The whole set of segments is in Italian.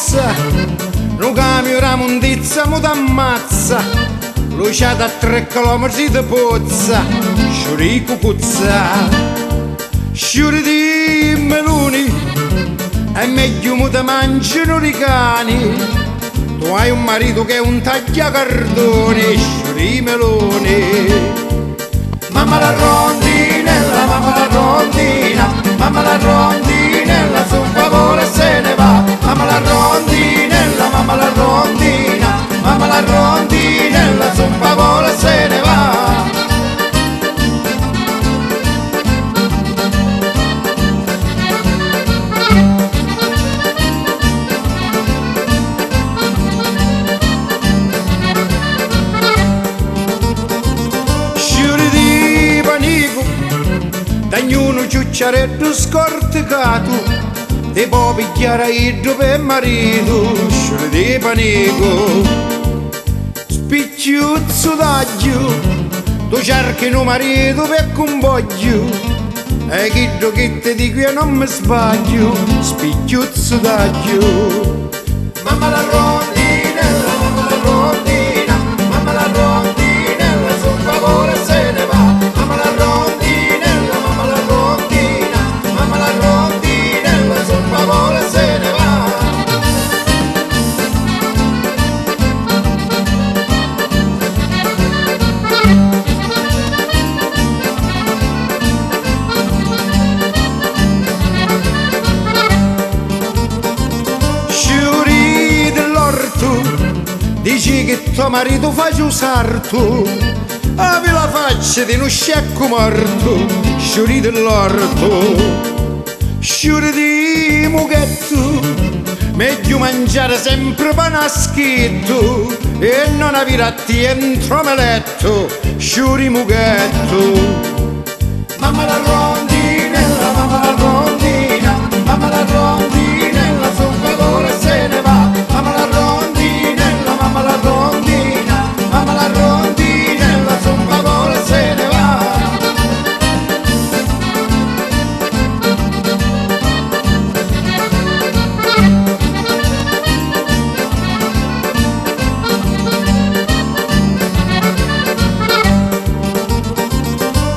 cozza, un camion ramondizza mu t'ammazza, luciata a 3 chilometri di pozza, sciuri cucuzza, sciuri di meloni, è meglio mu te mangiano i cani. Tu hai un marito che è un tagliacardone, sciuri meloni. Mamma la rondinella, mamma la rondina, mamma la rondinella, su favore se ne va. Mamma la rondinella, mamma la rondina, mamma la rondinella, su favore se ne va. Ognuno ciucciaretto scorticato, ti può pigliare idro per marito, sciure di panico. Spicciuzzo d'aglio, tu cerchi un marito per convoglio, e chiddo che ti dico io non mi sbaglio, spicciuzzo d'aglio. Mamma la rondinella, mamma la rondina, mamma la rondinella, su favore se ne va. Mamma la rondinella, mamma la rondina, mamma la rondinella, su favore se ne va. Sciuri dell'orto, dici che tuo marito fa sarto, avevi la faccia di uno scecco morto, sciuri dell'orto, sciuri di mughetto, meglio mangiare sempre panaschetto e non avere a dentro me letto, sciuri mughetto. Mamma la rondinella, mamma la rondina, mamma la rondinella, su favore se ne va. Mamma la rondinella, mamma la rondina, mamma la rondinella, su favore se ne va.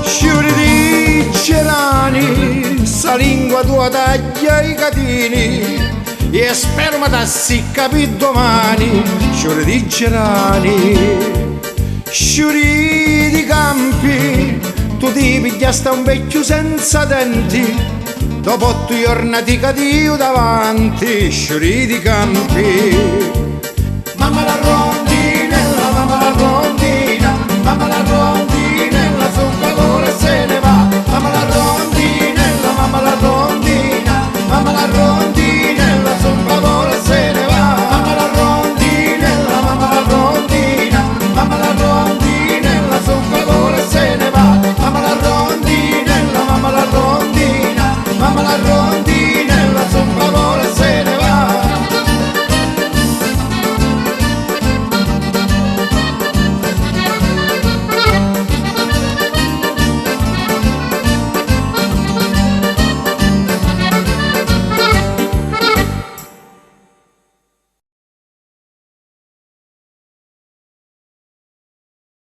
Sciuri di gerani, sta lingua tua taglia i catini, e spero ma tassi capì domani. Sciuri di gerani, sciuri di campi, tu ti pigliasti un vecchio senza denti, dopo 8 giorni ti cadio davanti, sciuri di campi. Mamma la rondinella, mamma la rondina, mamma la